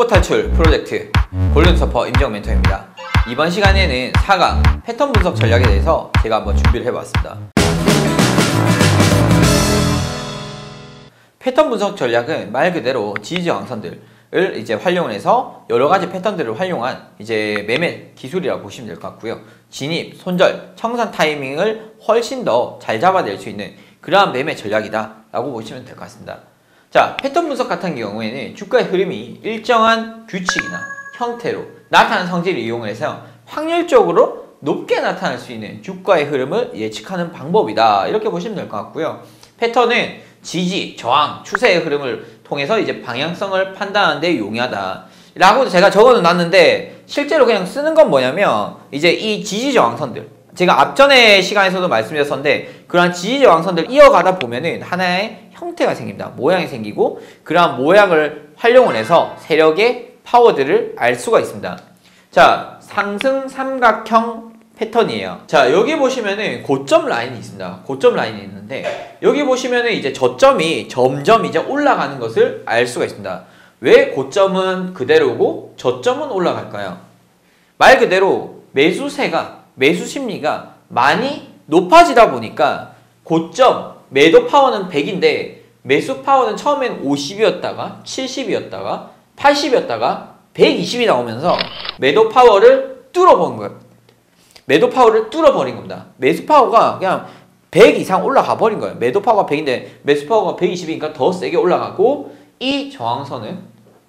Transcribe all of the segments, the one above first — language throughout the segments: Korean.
초보 탈출 프로젝트 골든서퍼 임정 멘토입니다. 이번 시간에는 4강 패턴 분석 전략에 대해서 제가 한번 준비를 해봤습니다. 패턴 분석 전략은 말 그대로 지지저항선들을 이제 활용을 해서 여러 가지 패턴들을 활용한 이제 매매 기술이라고 보시면 될 것 같고요. 진입, 손절, 청산 타이밍을 훨씬 더 잘 잡아낼 수 있는 그러한 매매 전략이다 라고 보시면 될 것 같습니다. 자, 패턴 분석 같은 경우에는 주가의 흐름이 일정한 규칙이나 형태로 나타나는 성질을 이용해서 확률적으로 높게 나타날 수 있는 주가의 흐름을 예측하는 방법이다 이렇게 보시면 될 것 같고요. 패턴은 지지, 저항, 추세의 흐름을 통해서 이제 방향성을 판단하는 데 용이하다 라고 제가 적어 놨는데 실제로 그냥 쓰는 건 뭐냐면 이제 이 지지 저항선들, 제가 앞전에 시간에서도 말씀드렸었는데 그러한 지지 저항선들 이어가다 보면은 하나의 형태가 생깁니다. 모양이 생기고 그러한 모양을 활용을 해서 세력의 파워들을 알 수가 있습니다. 자, 상승 삼각형 패턴이에요. 자, 여기 보시면은 고점 라인이 있습니다. 고점 라인이 있는데 여기 보시면은 이제 저점이 점점 이제 올라가는 것을 알 수가 있습니다. 왜 고점은 그대로고 저점은 올라갈까요? 말 그대로 매수세가, 매수 심리가 많이 높아지다 보니까 고점 매도 파워는 100인데 매수 파워는 처음엔 50이었다가 70이었다가 80이었다가 120이 나오면서 매도 파워를 뚫어버린 거예요. 매도 파워를 뚫어버린 겁니다. 매수 파워가 그냥 100 이상 올라가 버린 거예요. 매도 파워가 100인데 매수 파워가 120이니까 더 세게 올라가고 이 저항선은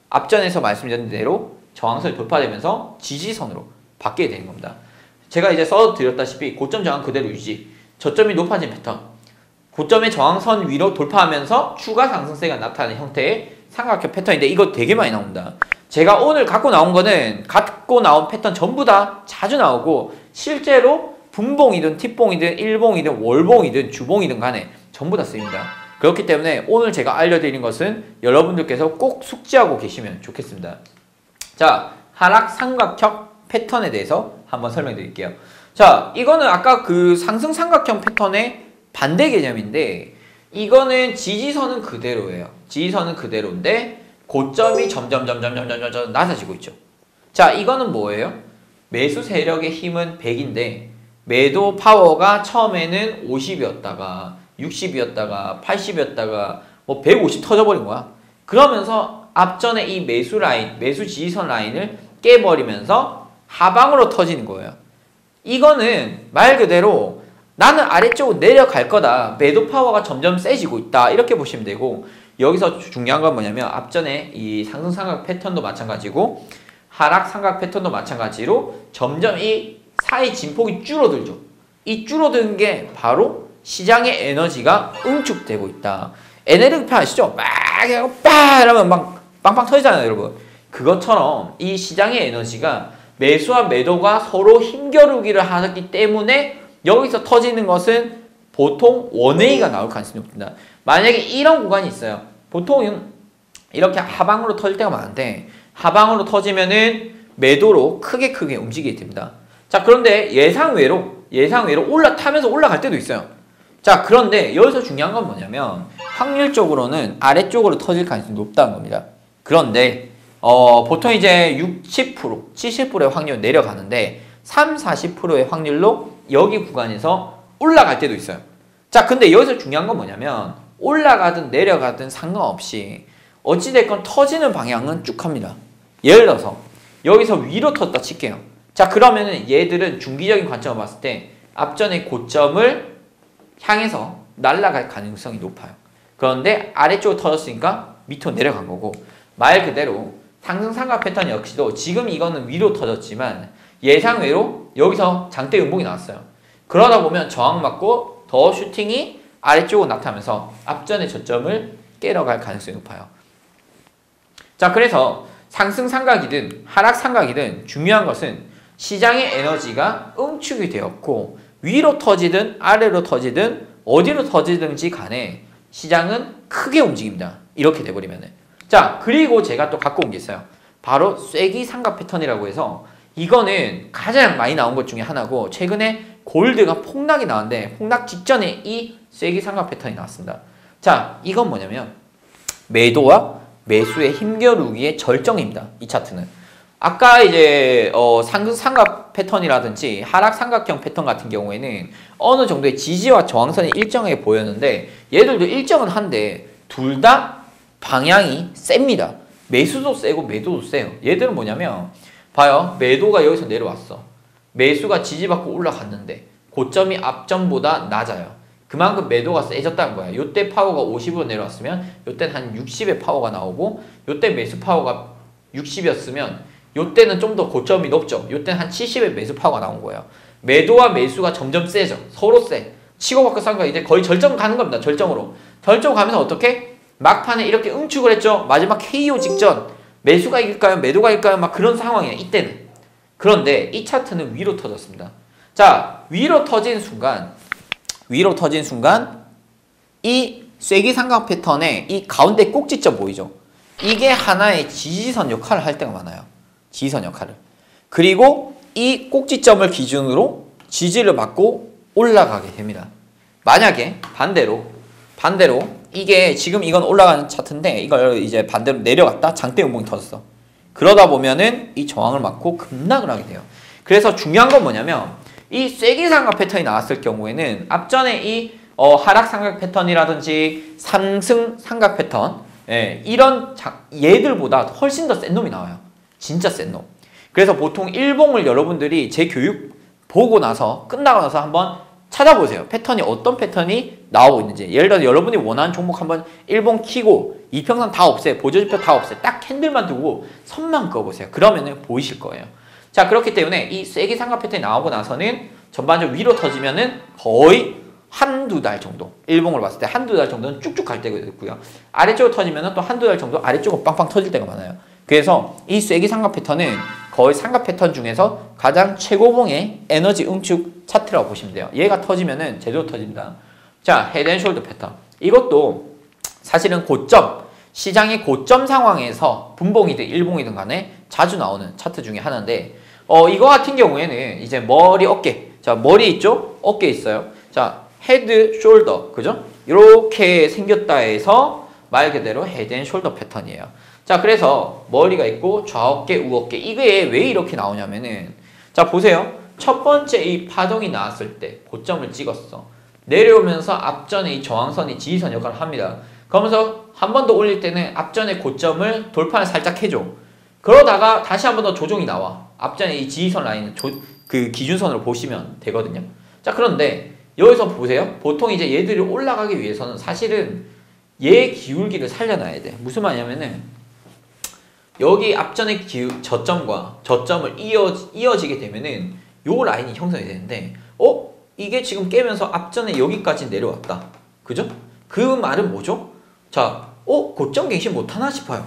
앞전에서 말씀드린 대로 저항선이 돌파되면서 지지선으로 바뀌게 되는 겁니다. 제가 이제 써드렸다시피 고점 저항 그대로 유지, 저점이 높아진 패턴, 고점의 저항선 위로 돌파하면서 추가 상승세가 나타나는 형태의 삼각형 패턴인데 이거 되게 많이 나옵니다. 제가 오늘 갖고 나온 패턴 전부 다 자주 나오고 실제로 분봉이든 팁봉이든 일봉이든 월봉이든 주봉이든 간에 전부 다 쓰입니다. 그렇기 때문에 오늘 제가 알려드린 것은 여러분들께서 꼭 숙지하고 계시면 좋겠습니다. 자, 하락 삼각형 패턴에 대해서 한번 설명드릴게요. 자, 이거는 아까 그 상승 삼각형 패턴의 반대 개념인데 이거는 지지선은 그대로예요. 지지선은 그대로인데 고점이 점점 낮아지고 있죠. 자, 이거는 뭐예요? 매수 세력의 힘은 100인데 매도 파워가 처음에는 50이었다가 60이었다가 80이었다가 뭐 150 터져버린 거야. 그러면서 앞전에 이 매수 라인, 매수 지지선 라인을 깨버리면서 하방으로 터지는 거예요. 이거는 말 그대로 나는 아래쪽으로 내려갈 거다. 매도 파워가 점점 세지고 있다. 이렇게 보시면 되고 여기서 중요한 건 뭐냐면 앞전에 이 상승 삼각 패턴도 마찬가지고 하락 삼각 패턴도 마찬가지로 점점 이 사이 진폭이 줄어들죠. 이 줄어드는 게 바로 시장의 에너지가 응축되고 있다. 에너지 아시죠? 막 이러면 막 빵빵 터지잖아요, 여러분. 그것처럼 이 시장의 에너지가 매수와 매도가 서로 힘겨루기를 하기 때문에 여기서 터지는 것은 보통 원웨이가 나올 가능성이 높습니다. 만약에 이런 구간이 있어요. 보통은 이렇게 하방으로 터질 때가 많은데 하방으로 터지면은 매도로 크게 움직이게 됩니다. 자, 그런데 예상외로 타면서 올라갈 때도 있어요. 자, 그런데 여기서 중요한 건 뭐냐면 확률적으로는 아래쪽으로 터질 가능성이 높다는 겁니다. 그런데 보통 이제 60%, 70%의 확률로 내려가는데 40%의 확률로 여기 구간에서 올라갈 때도 있어요. 자, 근데 여기서 중요한 건 뭐냐면 올라가든 내려가든 상관없이 어찌됐건 터지는 방향은 쭉 합니다. 예를 들어서 여기서 위로 터졌다 칠게요. 자, 그러면은 얘들은 중기적인 관점을 봤을 때 앞전의 고점을 향해서 날아갈 가능성이 높아요. 그런데 아래쪽으로 터졌으니까 밑으로 내려간 거고 말 그대로 상승 삼각 패턴 역시도 지금 이거는 위로 터졌지만 예상외로 여기서 장대 음봉이 나왔어요. 그러다 보면 저항 맞고 더 슈팅이 아래쪽으로 나타나면서 앞전의 저점을 깨러갈 가능성이 높아요. 자, 그래서 상승 삼각이든 하락 삼각이든 중요한 것은 시장의 에너지가 응축이 되었고 위로 터지든 아래로 터지든 어디로 터지든지 간에 시장은 크게 움직입니다. 이렇게 돼버리면은. 자, 그리고 제가 또 갖고 온 게 있어요. 바로 쐐기 삼각 패턴이라고 해서 이거는 가장 많이 나온 것 중에 하나고 최근에 골드가 폭락이 나왔는데 폭락 직전에 이 쐐기 삼각 패턴이 나왔습니다. 자, 이건 뭐냐면 매도와 매수의 힘겨루기의 절정입니다. 이 차트는. 아까 이제 상승 삼각 패턴이라든지 하락 삼각형 패턴 같은 경우에는 어느 정도의 지지와 저항선이 일정하게 보였는데 얘들도 일정은 한데 둘 다 방향이 셉니다. 매수도 세고 매도도 세요. 얘들은 뭐냐면 봐요. 매도가 여기서 내려왔어. 매수가 지지받고 올라갔는데 고점이 앞전보다 낮아요. 그만큼 매도가 세졌다는 거야. 요때 파워가 50으로 내려왔으면 요때는 한 60의 파워가 나오고 요때 매수 파워가 60이었으면 요때는 좀 더 고점이 높죠. 요때는 한 70의 매수 파워가 나온 거예요. 매도와 매수가 점점 세죠. 서로 세. 치고받고 싼 거 이제 거의 절정 가는 겁니다. 절정으로. 절정 가면서 어떻게? 막판에 이렇게 응축을 했죠. 마지막 KO 직전 매수가 이길까요? 매도가 이길까요? 막 그런 상황이에요. 이때는. 그런데 이 차트는 위로 터졌습니다. 자, 위로 터진 순간 이 쐐기 삼각 패턴의 이 가운데 꼭지점 보이죠? 이게 하나의 지지선 역할을 할 때가 많아요. 지지선 역할을. 그리고 이 꼭지점을 기준으로 지지를 받고 올라가게 됩니다. 만약에 반대로 이게 지금 이건 올라가는 차트인데 이걸 이제 반대로 내려갔다 장대 음봉이 터졌어. 그러다 보면은 이 저항을 맞고 급락을 하게 돼요. 그래서 중요한 건 뭐냐면 이 쐐기 삼각 패턴이 나왔을 경우에는 앞전에 이 하락 삼각 패턴이라든지 상승 삼각 패턴 이런 얘들보다 훨씬 더 센 놈이 나와요. 진짜 센 놈. 그래서 보통 일봉을 여러분들이 제 교육 보고 나서 끝나고 나서 한번 찾아보세요. 패턴이 어떤 패턴이 나오고 있는지. 예를 들어서 여러분이 원하는 종목 한번 일봉 키고 이평선 다 없애요. 보조지표 다 없애요. 딱 캔들만 두고 선만 그어보세요. 그러면은 보이실 거예요. 자, 그렇기 때문에 이 쐐기 삼각 패턴이 나오고 나서는 전반적으로 위로 터지면은 거의 한두 달 정도, 일봉으로 봤을 때 한두 달 정도는 쭉쭉 갈 때가 있고요. 아래쪽으로 터지면은 또 한두 달 정도 아래쪽으로 빵빵 터질 때가 많아요. 그래서 이 쐐기 삼각 패턴은 거의 삼각 패턴 중에서 가장 최고봉의 에너지 응축 차트라고 보시면 돼요. 얘가 터지면은 제대로 터집니다. 자, 헤드앤숄더 패턴. 이것도 사실은 고점, 시장의 고점 상황에서 분봉이든 일봉이든 간에 자주 나오는 차트 중에 하나인데 이거 같은 경우에는 이제 머리, 어깨. 자, 머리 있죠? 어깨 있어요. 자, 헤드, 숄더. 그죠? 이렇게 생겼다 해서 말 그대로 헤드 앤 숄더 패턴이에요. 자, 그래서 머리가 있고 좌어깨, 우어깨. 이게 왜 이렇게 나오냐면은 자, 보세요. 첫 번째 이 파동이 나왔을 때 고점을 찍었어. 내려오면서 앞전에 이 저항선이 지지선 역할을 합니다. 그러면서 한 번 더 올릴 때는 앞전에 고점을 돌파를 살짝 해줘. 그러다가 다시 한 번 더 조정이 나와. 앞전에 이 지지선 라인을 그 기준선으로 보시면 되거든요. 자, 그런데 여기서 보세요. 보통 이제 얘들이 올라가기 위해서는 사실은 얘 기울기를 살려놔야 돼. 무슨 말이냐면은 여기 앞전의 저점과 저점을 이어지게 되면은 요 라인이 형성이 되는데 이게 지금 깨면서 앞전에 여기까지 내려왔다. 그죠? 그 말은 뭐죠? 자, 고점 갱신 못하나 싶어요.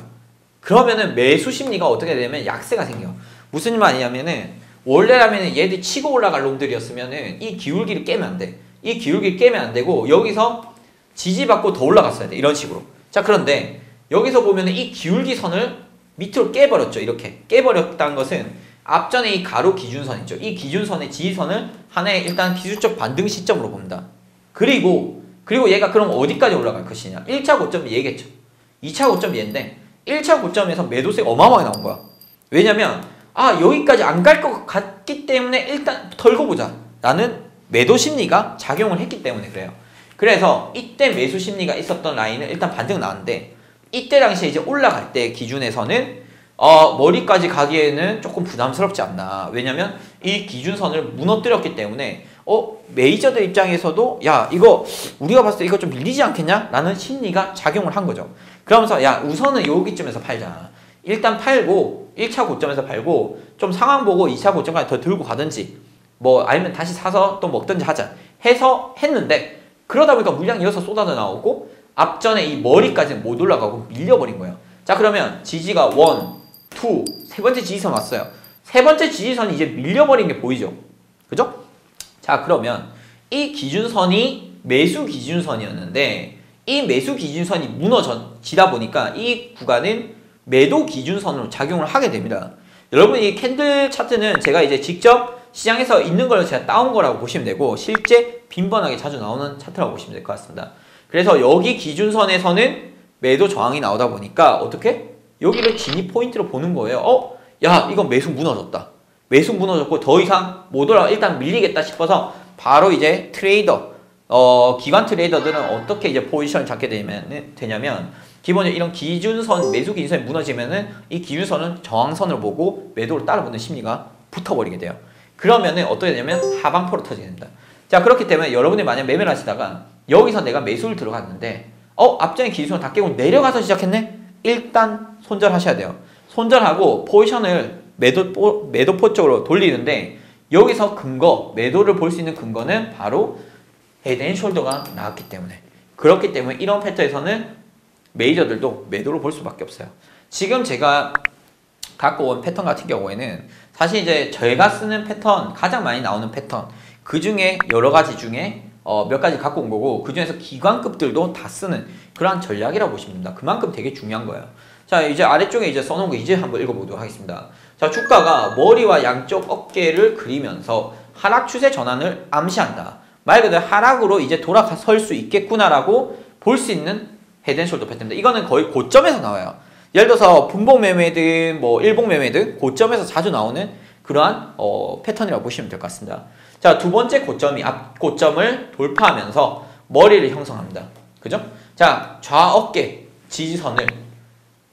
그러면은 매수 심리가 어떻게 되냐면 약세가 생겨. 무슨 말이냐면은 원래라면은 얘들이 치고 올라갈 놈들이었으면은 이 기울기를 깨면 안 돼. 이 기울기를 깨면 안 되고 여기서 지지받고 더 올라갔어야 돼. 이런 식으로. 자, 그런데 여기서 보면은 이 기울기 선을 밑으로 깨버렸죠. 이렇게 깨버렸다는 것은 앞전에 이 가로 기준선 있죠. 이 기준선의 지지선을 하나의 일단 기술적 반등 시점으로 봅니다. 그리고 얘가 그럼 어디까지 올라갈 것이냐. 1차 고점이 얘겠죠. 2차 고점이 얘인데 1차 고점에서 매도세가 어마어마하게 나온 거야. 왜냐면 여기까지 안 갈 것 같기 때문에 일단 털고 보자 라는 매도 심리가 작용을 했기 때문에 그래요. 그래서 이때 매수 심리가 있었던 라인은 일단 반등 나왔는데 이때 당시에 이제 올라갈 때 기준에서는 머리까지 가기에는 조금 부담스럽지 않나. 왜냐면 이 기준선을 무너뜨렸기 때문에 메이저들 입장에서도 야, 이거 우리가 봤을 때 이거 좀 밀리지 않겠냐? 라는 심리가 작용을 한 거죠. 그러면서 야, 우선은 여기쯤에서 팔자. 일단 팔고 1차 고점에서 팔고 좀 상황 보고 2차 고점까지 더 들고 가든지 뭐 아니면 다시 사서 또 먹든지 하자 해서 했는데 그러다 보니까 물량이 이어서 쏟아져 나오고 앞전에 이 머리까지는 못 올라가고 밀려버린 거예요. 자, 그러면 지지가 1, 2, 세 번째 지지선 왔어요. 세 번째 지지선이 이제 밀려버린 게 보이죠? 그죠? 자, 그러면 이 기준선이 매수 기준선이었는데 이 매수 기준선이 무너지다 보니까 이 구간은 매도 기준선으로 작용을 하게 됩니다. 여러분, 이 캔들 차트는 제가 이제 직접 시장에서 있는 걸 제가 따온 거라고 보시면 되고 실제 빈번하게 자주 나오는 차트라고 보시면 될 것 같습니다. 그래서 여기 기준선에서는 매도 저항이 나오다 보니까 어떻게? 여기를 진입 포인트로 보는 거예요. 야, 이건 매수 무너졌다. 매수 무너졌고 더 이상 못 올라 일단 밀리겠다 싶어서 바로 이제 기관 트레이더들은 어떻게 이제 포지션을 잡게 되냐면 기본적으로 이런 기준선, 매수 기준선이 무너지면은 이 기준선은 저항선을 보고 매도를 따라붙는 심리가 붙어버리게 돼요. 그러면은 어떻게 되냐면 하방포로 터지게 됩니다. 자, 그렇기 때문에 여러분이 만약 매매를 하시다가 여기서 내가 매수를 들어갔는데 앞전에 기준선을 다 깨고 내려가서 시작했네? 일단 손절하셔야 돼요. 손절하고 포지션을 매도포 쪽으로 돌리는데 여기서 매도를 볼 수 있는 근거는 바로 헤드앤숄더가 나왔기 때문에, 그렇기 때문에 이런 패턴에서는 메이저들도 매도를 볼 수밖에 없어요. 지금 제가 갖고 온 패턴 같은 경우에는 사실 이제 저희가 쓰는 패턴, 가장 많이 나오는 패턴, 그 중에 여러 가지 중에 몇 가지 갖고 온 거고, 그 중에서 기관급들도 다 쓰는 그러한 전략이라고 보시면 됩니다. 그만큼 되게 중요한 거예요. 자, 이제 아래쪽에 이제 써놓은 거 이제 한번 읽어보도록 하겠습니다. 자, 주가가 머리와 양쪽 어깨를 그리면서 하락 추세 전환을 암시한다. 말 그대로 하락으로 이제 돌아설 수 있겠구나라고 볼 수 있는 헤드앤숄더 패턴인데, 이거는 거의 고점에서 나와요. 예를 들어서 분봉 매매든 뭐 일봉 매매든 고점에서 자주 나오는 그러한 패턴이라고 보시면 될 것 같습니다. 자, 두 번째 고점이 앞 고점을 돌파하면서 머리를 형성합니다. 그죠? 자, 좌어깨 지지선을,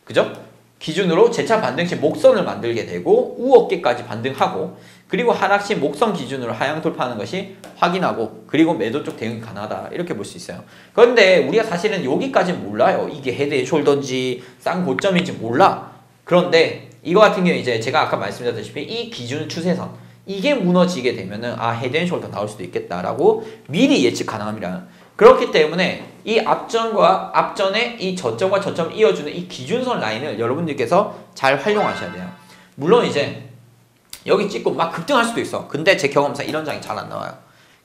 그죠? 기준으로 재차 반등 시 목선을 만들게 되고 우어깨까지 반등하고, 그리고 하락 시 목선 기준으로 하향 돌파하는 것이 확인하고, 그리고 매도 쪽 대응이 가능하다, 이렇게 볼 수 있어요. 그런데 우리가 사실은 여기까지는 몰라요. 이게 헤드앤숄더인지 싼 고점인지 몰라. 그런데 이거 같은 경우 이제 제가 아까 말씀드렸다시피 이 기준 추세선, 이게 무너지게 되면은 헤드앤숄더 나올 수도 있겠다라고 미리 예측 가능합니다. 그렇기 때문에 이 앞전의 이 저점과 저점을 이어주는 이 기준선 라인을 여러분들께서 잘 활용하셔야 돼요. 물론 이제 여기 찍고 막 급등할 수도 있어. 근데 제 경험상 이런 장이 잘 안 나와요.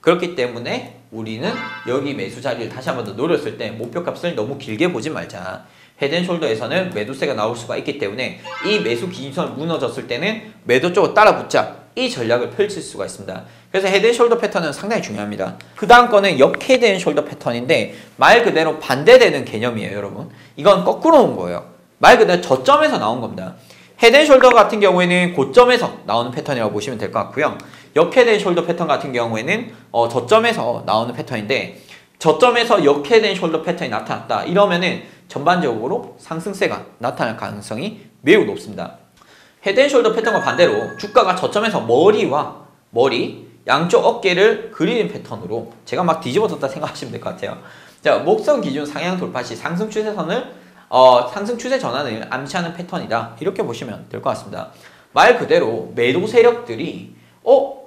그렇기 때문에 우리는 여기 매수 자리를 다시 한 번 더 노렸을 때 목표값을 너무 길게 보지 말자. 헤드앤숄더에서는 매도세가 나올 수가 있기 때문에 이 매수 기준선이 무너졌을 때는 매도 쪽으로 따라붙자, 이 전략을 펼칠 수가 있습니다. 그래서 헤드앤숄더 패턴은 상당히 중요합니다. 그 다음 거는 역 헤드앤숄더 패턴인데 말 그대로 반대되는 개념이에요, 여러분. 이건 거꾸로 온 거예요. 말 그대로 저점에서 나온 겁니다. 헤드앤숄더 같은 경우에는 고점에서 나오는 패턴이라고 보시면 될 것 같고요. 역 헤드앤숄더 패턴 같은 경우에는 저점에서 나오는 패턴인데, 저점에서 역 헤드앤숄더 패턴이 나타났다 이러면은 전반적으로 상승세가 나타날 가능성이 매우 높습니다. 헤드앤숄더 패턴과 반대로 주가가 저점에서 머리, 양쪽 어깨를 그리는 패턴으로 제가 막 뒤집어졌다 생각하시면 될 것 같아요. 자, 목선 기준 상향 돌파 시 상승 추세 전환을 암시하는 패턴이다, 이렇게 보시면 될 것 같습니다. 말 그대로 매도 세력들이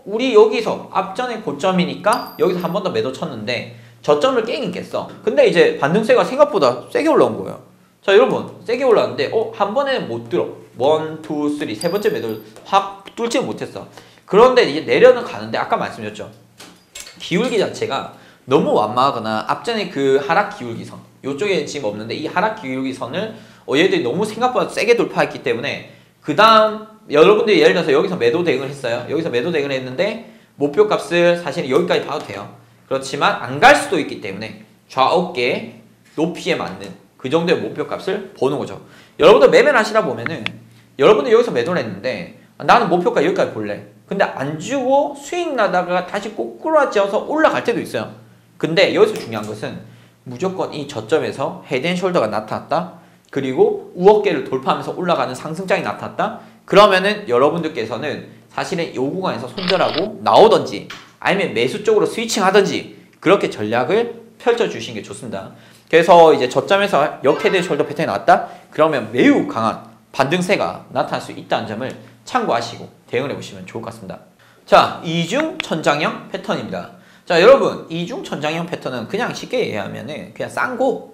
우리 여기서 앞전에 고점이니까 여기서 한 번 더 매도 쳤는데 저점을 깨긴 깼어. 근데 이제 반등세가 생각보다 세게 올라온 거예요. 자, 여러분, 세게 올라왔는데 한 번에는 못 들어. 1, 2, 3 세 번째 매도를 확 뚫지는 못했어. 그런데 이제 내려는 가는데 아까 말씀드렸죠. 기울기 자체가 너무 완만하거나 앞전에 그 하락 기울기선, 요쪽에 지금 없는데 이 하락 기울기선을 얘들이 너무 생각보다 세게 돌파했기 때문에 그 다음 여러분들이 예를 들어서 여기서 매도 대응을 했어요. 여기서 매도 대응을 했는데 목표값을 사실 여기까지 봐도 돼요. 그렇지만 안 갈 수도 있기 때문에 좌어깨 높이에 맞는 그 정도의 목표값을 보는 거죠. 여러분들 매매를 하시다 보면은 여러분들 여기서 매도를 했는데 나는 목표가 여기까지 볼래. 근데 안 주고 수익 나다가 다시 꼬꾸라져서 올라갈 때도 있어요. 근데 여기서 중요한 것은 무조건 이 저점에서 헤드앤숄더가 나타났다. 그리고 우어깨를 돌파하면서 올라가는 상승장이 나타났다. 그러면은 여러분들께서는 사실은 이 구간에서 손절하고 나오던지 아니면 매수 쪽으로 스위칭 하던지 그렇게 전략을 펼쳐주시는 게 좋습니다. 그래서 이제 저점에서 역 헤드앤숄더 패턴이 나왔다? 그러면 매우 강한 반등세가 나타날 수 있다는 점을 참고하시고 대응을 해보시면 좋을 것 같습니다. 자, 이중 천장형 패턴입니다. 자, 여러분, 이중 천장형 패턴은 그냥 쉽게 얘기하면은 그냥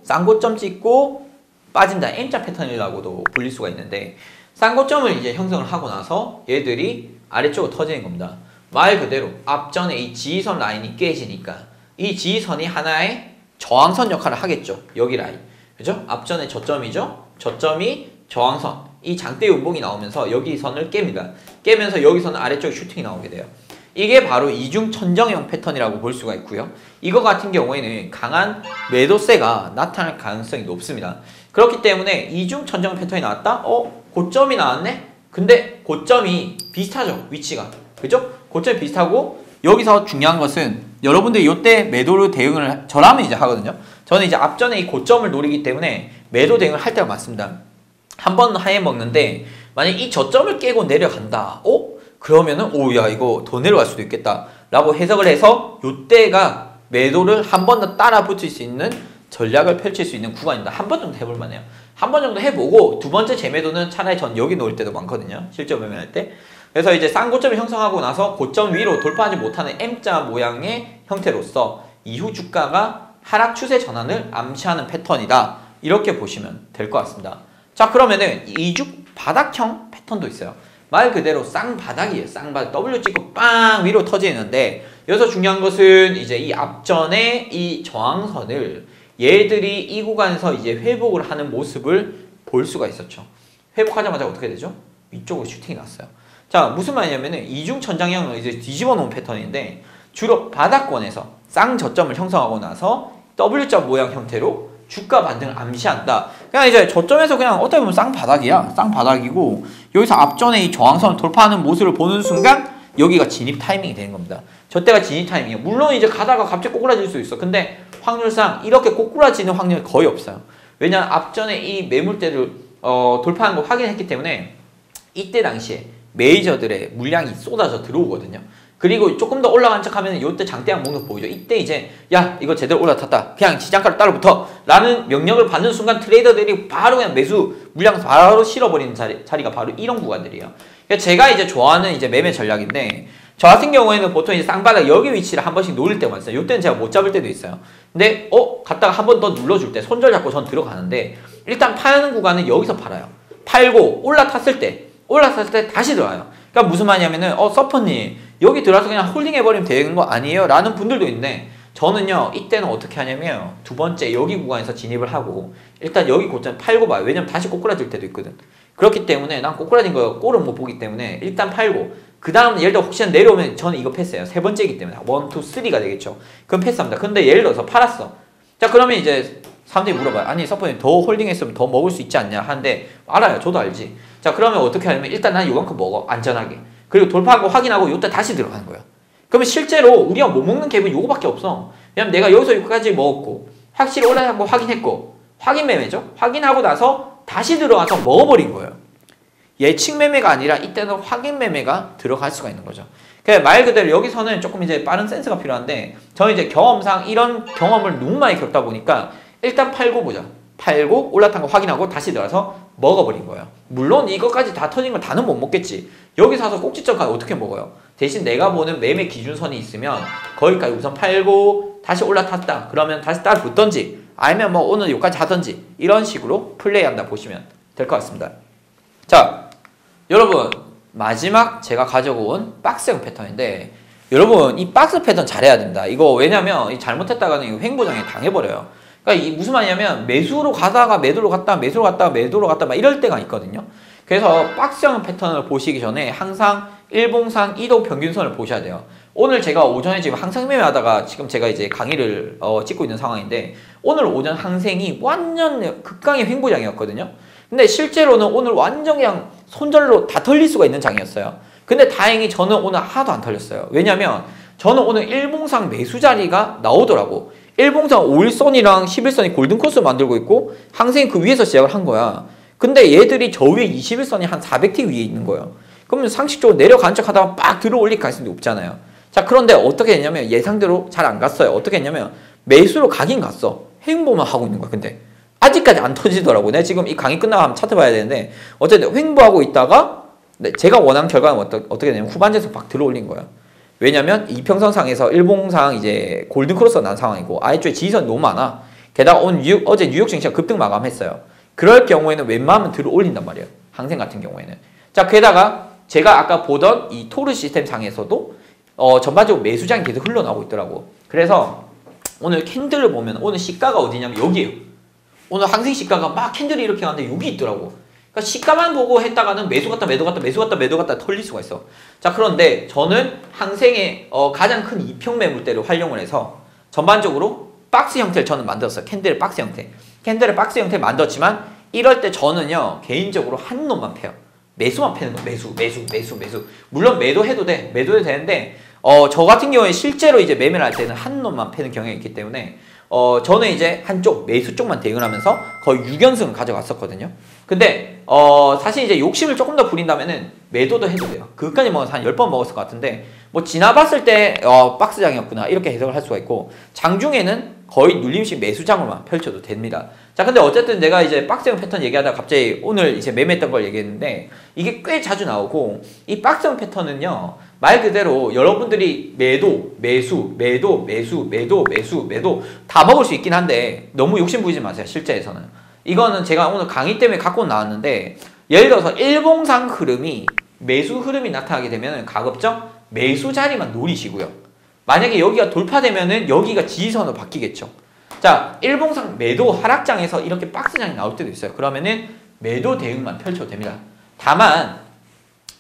쌍고점 찍고 빠진다, M자 패턴이라고도 불릴 수가 있는데, 쌍고점을 이제 형성을 하고 나서 얘들이 아래쪽으로 터지는 겁니다. 말 그대로 앞전에 이 지지선 라인이 깨지니까 이 지지선이 하나의 저항선 역할을 하겠죠. 여기 라인. 그죠? 앞전에 저점이죠? 저점이 저항선. 이 장대 음봉이 나오면서 여기 선을 깹니다. 깨면서 여기서는 아래쪽에 슈팅이 나오게 돼요. 이게 바로 이중 천정형 패턴이라고 볼 수가 있고요. 이거 같은 경우에는 강한 매도세가 나타날 가능성이 높습니다. 그렇기 때문에 이중 천정 패턴이 나왔다? 고점이 나왔네? 근데 고점이 비슷하죠, 위치가. 그죠? 고점이 비슷하고, 여기서 중요한 것은 여러분들이 이때 매도로 대응을 저라면 이제 하거든요. 저는 이제 앞전에 이 고점을 노리기 때문에 매도 대응을 할 때가 많습니다. 한 번 하에 먹는데 만약 이 저점을 깨고 내려간다. 그러면은 야 이거 더 내려갈 수도 있겠다 라고 해석을 해서 이때가 매도를 한 번 더 따라 붙일 수 있는 전략을 펼칠 수 있는 구간입니다. 한 번 정도 해볼 만해요. 한 번 정도 해보고 두 번째 재매도는 차라리 전 여기 놓을 때도 많거든요. 실제 매매할 때. 그래서 이제 싼 고점을 형성하고 나서 고점 위로 돌파하지 못하는 M자 모양의 형태로서 이후 주가가 하락 추세 전환을 암시하는 패턴이다. 이렇게 보시면 될 것 같습니다. 자, 그러면은 이죽 바닥형 패턴도 있어요. 말 그대로 쌍바닥이에요. 쌍바닥. W 찍고 빵 위로 터지는데, 여기서 중요한 것은 이제 이 앞전에 이 저항선을 얘들이 이 구간에서 이제 회복을 하는 모습을 볼 수가 있었죠. 회복하자마자 어떻게 되죠? 위쪽으로 슈팅이 났어요. 자, 무슨 말이냐면은 이중천장형을 이제 뒤집어 놓은 패턴인데, 주로 바닥권에서 쌍저점을 형성하고 나서 W자 모양 형태로 주가 반등을 암시한다. 그냥 이제 저점에서 그냥 어떻게 보면 쌍바닥이야. 쌍바닥이고, 여기서 앞전에 이 저항선을 돌파하는 모습을 보는 순간 여기가 진입 타이밍이 되는 겁니다. 저때가 진입 타이밍이에요. 물론 이제 가다가 갑자기 꼬꾸라질 수 있어. 근데 확률상 이렇게 꼬꾸라지는 확률이 거의 없어요. 왜냐하면 앞전에 이 매물대를 돌파하는 걸 확인했기 때문에 이때 당시에 메이저들의 물량이 쏟아져 들어오거든요. 그리고 조금 더 올라간 척 하면 이때 장대양 목록 보이죠. 이때 이제 야 이거 제대로 올라탔다. 그냥 시장가로 따로 붙어. 라는 명령을 받는 순간 트레이더들이 바로 그냥 매수 물량 바로 실어버리는 자리가 바로 이런 구간들이에요. 그러니까 제가 이제 좋아하는 이제 매매 전략인데, 저 같은 경우에는 보통 이제 쌍바닥 여기 위치를 한 번씩 노릴 때가 있어요. 이때는 제가 못 잡을 때도 있어요. 근데 갔다가 한 번 더 눌러줄 때 손절 잡고 전 들어가는데, 일단 파는 구간은 여기서 팔아요. 팔고 올라탔을 때 다시 들어와요. 그러니까 무슨 말이냐면은 서퍼님 여기 들어와서 그냥 홀딩 해버리면 되는 거 아니에요? 라는 분들도 있는데, 저는요 이때는 어떻게 하냐면 두 번째 여기 구간에서 진입을 하고 일단 여기 고점 팔고 봐요. 왜냐면 다시 꼬꾸라질 때도 있거든. 그렇기 때문에 난 꼬꾸라진 거 꼴은 못 보기 때문에 일단 팔고, 그 다음 예를 들어 혹시나 내려오면 저는 이거 패스해요. 세 번째이기 때문에 1, 2, 3가 되겠죠. 그럼 패스합니다. 근데 예를 들어서 팔았어. 자, 그러면 이제 사람들이 물어봐요. 아니 서퍼님 더 홀딩했으면 더 먹을 수 있지 않냐 하는데, 알아요. 저도 알지. 자, 그러면 어떻게 하냐면 일단 난 요만큼 먹어. 안전하게. 그리고 돌파하고 확인하고 요때 다시 들어가는 거야. 그러면 실제로 우리가 못 먹는 갭은 요거밖에 없어. 왜냐면 내가 여기서 여기까지 먹었고 확실히 올라간 거 확인했고, 확인 매매죠. 확인하고 나서 다시 들어가서 먹어버린 거예요. 예측 매매가 아니라 이때는 확인 매매가 들어갈 수가 있는 거죠. 그러니까 말 그대로 여기서는 조금 이제 빠른 센스가 필요한데, 저는 이제 경험상 이런 경험을 너무 많이 겪다 보니까 일단 팔고 보자. 팔고 올라탄 거 확인하고 다시 들어가서 먹어버린 거예요. 물론 이것까지 다 터진 걸 다는 못 먹겠지. 여기 사서 꼭지점까지 어떻게 먹어요? 대신 내가 보는 매매 기준선이 있으면 거기까지 우선 팔고 다시 올라탔다. 그러면 다시 따라 붙던지 아니면 뭐 오늘 여기까지 하던지 이런 식으로 플레이한다 보시면 될 것 같습니다. 자, 여러분 마지막 제가 가져온 박스형 패턴인데, 여러분 이 박스 패턴 잘해야 됩니다. 이거 왜냐면 잘못했다가는 이거 횡보장에 당해버려요. 그러니까 이 무슨 말이냐면 매수로 가다가 매도로 갔다 매수로 갔다 매도로 갔다 막 이럴 때가 있거든요. 그래서 박스형 패턴을 보시기 전에 항상 일봉상 이동 평균선을 보셔야 돼요. 오늘 제가 오전에 지금 항상 매매하다가 지금 제가 이제 강의를 찍고 있는 상황인데, 오늘 오전 항생이 완전 극강의 횡보장이었거든요. 근데 실제로는 오늘 완전 그냥 손절로 다 털릴 수가 있는 장이었어요. 근데 다행히 저는 오늘 하나도 안 털렸어요. 왜냐면 저는 오늘 일봉상 매수 자리가 나오더라고. 일봉상 5일선이랑 11선이 골든코스 만들고 있고 항생이 그 위에서 시작을 한 거야. 근데 얘들이 저 위에 21선이 한 400T 위에 있는 거예요. 그러면 상식적으로 내려간 척 하다가 빡 들어 올릴 가능성이 없잖아요. 자, 그런데 어떻게 했냐면 예상대로 잘 안 갔어요. 어떻게 했냐면 매수로 가긴 갔어. 횡보만 하고 있는 거야. 근데 아직까지 안 터지더라고. 내가 지금 이 강의 끝나고 한번 차트 봐야 되는데, 어쨌든 횡보하고 있다가 제가 원하는 결과는 어떻게 되냐면 후반전에서 막 들어 올린 거야. 왜냐면 이평선상에서 일봉상 이제 골든크로스가 난 상황이고 아래쪽에 지지선이 너무 많아. 게다가 어제 뉴욕 증시가 급등 마감했어요. 그럴 경우에는 웬만하면 들어 올린단 말이에요. 항생 같은 경우에는. 자, 게다가 제가 아까 보던 이 토르 시스템 상에서도 전반적으로 매수장이 계속 흘러나오고 있더라고. 그래서 오늘 캔들을 보면 오늘 시가가 어디냐면 여기에요. 오늘 항생 시가가 막 캔들이 이렇게 가는데 여기 있더라고. 그러니까 시가만 보고 했다가는 매수 갔다 매도 갔다 매수 갔다 매도 갔다 털릴 수가 있어. 자, 그런데 저는 항생의 가장 큰 이평 매물대를 활용을 해서 전반적으로 박스 형태를 저는 만들었어요. 캔들 박스 형태. 캔들을 박스 형태를 만들었지만 이럴 때 저는요 개인적으로 한 놈만 패요. 매수만 패는 거. 매수. 물론 매도해도 돼. 매도해도 되는데 저 같은 경우에 실제로 이제 매매를 할 때는 한 놈만 패는 경향이 있기 때문에 저는 이제 한쪽 매수 쪽만 대응을 하면서 거의 6연승을 가져갔었거든요. 근데 사실 이제 욕심을 조금 더 부린다면은 매도도 해도 돼요. 그것까지 먹어서 한 10번 먹었을 것 같은데 뭐 지나봤을 때 박스장이었구나 이렇게 해석을 할 수가 있고 장중에는 거의 눌림식 매수장으로만 펼쳐도 됩니다. 자, 근데 어쨌든 내가 이제 박스형 패턴 얘기하다가 갑자기 오늘 이제 매매했던 걸 얘기했는데 이게 꽤 자주 나오고 이 박스형 패턴은요 말 그대로 여러분들이 매도 다 먹을 수 있긴 한데 너무 욕심 부리지 마세요. 실제에서는 이거는 제가 오늘 강의 때문에 갖고 나왔는데 예를 들어서 일봉상 흐름이 매수 흐름이 나타나게 되면 가급적 매수 자리만 노리시고요. 만약에 여기가 돌파되면은 여기가 지지선으로 바뀌겠죠. 자, 일봉상 매도 하락장에서 이렇게 박스장이 나올 때도 있어요. 그러면은 매도 대응만 펼쳐도 됩니다. 다만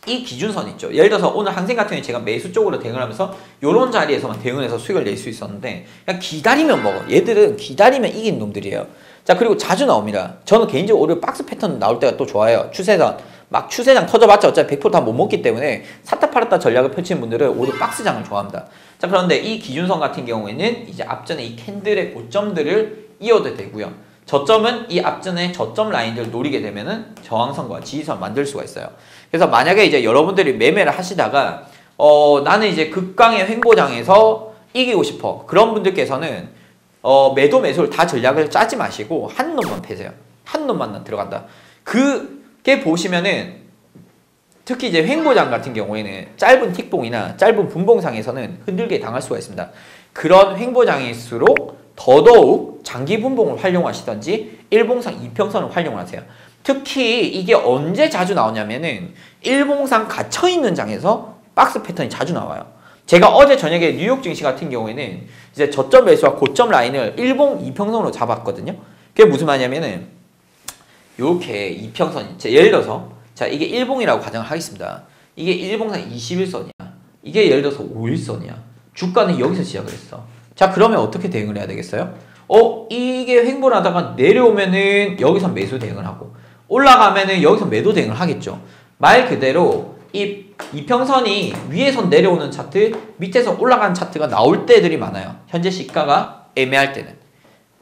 이 기준선 있죠. 예를 들어서 오늘 항생 같은 경우에 제가 매수 쪽으로 대응을 하면서 요런 자리에서만 대응을 해서 수익을 낼 수 있었는데 그냥 기다리면 먹어. 얘들은 기다리면 이기는 놈들이에요. 자, 그리고 자주 나옵니다. 저는 개인적으로 오히려 박스 패턴 나올 때가 또 좋아요. 추세선. 막 추세장 터져봤자 어차피 100% 다 못 먹기 때문에 샀다 팔았다 전략을 펼치는 분들은 오히려 박스장을 좋아합니다. 자, 그런데 이 기준선 같은 경우에는 이제 앞전에 이 캔들의 고점들을 이어도 되고요. 저점은 이 앞전에 저점 라인들을 노리게 되면은 저항선과 지지선 만들 수가 있어요. 그래서 만약에 이제 여러분들이 매매를 하시다가 나는 이제 극강의 횡보장에서 이기고 싶어. 그런 분들께서는 매도 매수를 다 전략을 짜지 마시고 한 놈만 패세요. 한 놈만 들어간다. 그게 보시면은 특히 이제 횡보장 같은 경우에는 짧은 틱봉이나 짧은 분봉상에서는 흔들게 당할 수가 있습니다. 그런 횡보장일수록 더더욱 장기 분봉을 활용하시던지 일봉상 이평선을 활용을 하세요. 특히 이게 언제 자주 나오냐면은 일봉상 갇혀있는 장에서 박스 패턴이 자주 나와요. 제가 어제 저녁에 뉴욕 증시 같은 경우에는 이제 저점 매수와 고점 라인을 일봉 이평선으로 잡았거든요. 그게 무슨 말이냐면은 요렇게 이평선, 예를 들어서 자 이게 일봉이라고 가정을 하겠습니다. 이게 일봉상 21선이야. 이게 예를 들어서 5일선이야. 주가는 여기서 시작을 했어. 자, 그러면 어떻게 대응을 해야 되겠어요? 이게 횡보를 하다가 내려오면은 여기서 매수 대응을 하고 올라가면은 여기서 매도 대응을 하겠죠. 말 그대로 이 이평선이 위에서 내려오는 차트, 밑에서 올라가는 차트가 나올 때들이 많아요. 현재 시가가 애매할 때는.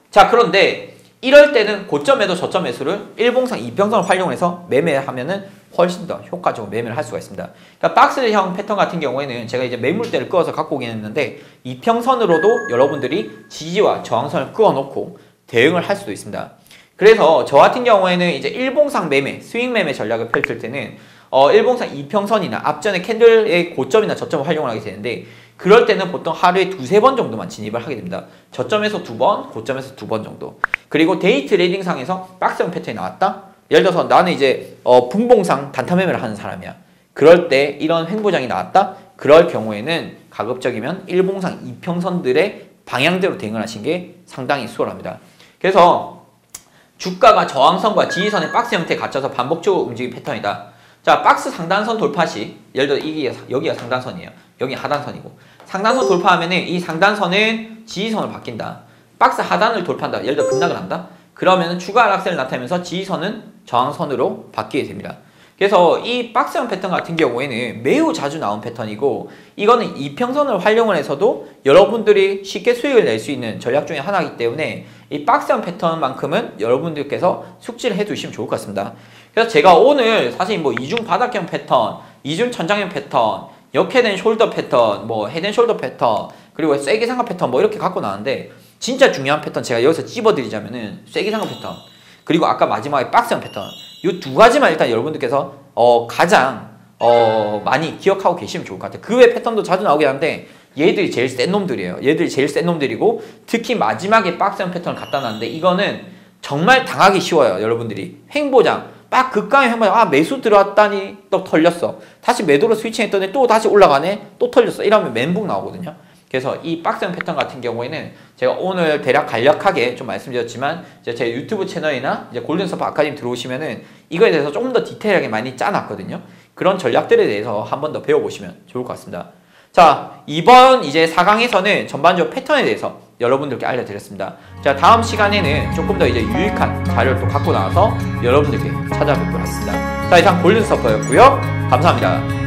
자, 그런데 이럴 때는 고점 매도 저점 매수를 일봉상 이평선을 활용해서 매매하면은 훨씬 더 효과적으로 매매를 할 수가 있습니다. 그러니까 박스형 패턴 같은 경우에는 제가 이제 매물대를 끄어서 갖고 오긴 했는데 이평선으로도 여러분들이 지지와 저항선을 끄어놓고 대응을 할 수도 있습니다. 그래서 저 같은 경우에는 이제 일봉상 매매, 스윙 매매 전략을 펼칠 때는 일봉상 이평선이나 앞전에 캔들의 고점이나 저점을 활용을 하게 되는데 그럴 때는 보통 하루에 2-3번 정도만 진입을 하게 됩니다. 저점에서 2번, 고점에서 2번 정도. 그리고 데이 트레이딩상에서 박스형 패턴이 나왔다? 예를 들어서 나는 이제 분봉상 단타 매매를 하는 사람이야. 그럴 때 이런 횡보장이 나왔다? 그럴 경우에는 가급적이면 일봉상 이평선들의 방향대로 대응을 하시는 게 상당히 수월합니다. 그래서 주가가 저항선과 지지선의 박스 형태에 갇혀서 반복적으로 움직이는 패턴이다. 자, 박스 상단선 돌파 시 예를 들어 여기가 상단선이에요. 여기 하단선이고 상단선 돌파하면은 이 상단선은 지지선으로 바뀐다. 박스 하단을 돌파한다. 예를 들어 급락을 한다. 그러면은 추가 하락세를 나타내면서 지지선은 저항선으로 바뀌게 됩니다. 그래서 이 박스형 패턴 같은 경우에는 매우 자주 나온 패턴이고 이거는 이평선을 활용을 해서도 여러분들이 쉽게 수익을 낼 수 있는 전략 중에 하나이기 때문에 이 박스형 패턴만큼은 여러분들께서 숙지를 해두시면 좋을 것 같습니다. 그래서 제가 오늘 사실 뭐 이중 바닥형 패턴, 이중 천장형 패턴, 역헤드앤 숄더 패턴, 뭐 헤드앤숄더 패턴, 그리고 쐐기상각 패턴 뭐 이렇게 갖고 나왔는데 진짜 중요한 패턴 제가 여기서 찝어드리자면은 쐐기상각 패턴 그리고 아까 마지막에 박스형 패턴 이 두 가지만 일단 여러분들께서 가장 많이 기억하고 계시면 좋을 것 같아요. 그 외 패턴도 자주 나오긴 한데 얘들이 제일 센 놈들이에요. 얘들이 제일 센 놈들이고 특히 마지막에 박스형 패턴을 갖다 놨는데 이거는 정말 당하기 쉬워요. 여러분들이 횡보장 막 극강의 횡보장 매수 들어왔다니 또 털렸어. 다시 매도로 스위칭했더니 또 다시 올라가네. 또 털렸어. 이러면 멘붕 나오거든요. 그래서 이 박스형 패턴 같은 경우에는 제가 오늘 대략 간략하게 좀 말씀드렸지만 이제 제 유튜브 채널이나 이제 골든서퍼 아카데미 들어오시면은 이거에 대해서 조금 더 디테일하게 많이 짜놨거든요. 그런 전략들에 대해서 한 번 더 배워보시면 좋을 것 같습니다. 자, 이번 이제 4강에서는 전반적으로 패턴에 대해서 여러분들께 알려드렸습니다. 자, 다음 시간에는 조금 더 이제 유익한 자료를 또 갖고 나와서 여러분들께 찾아뵙도록 하겠습니다. 자, 이상 골든 서퍼였고요. 감사합니다.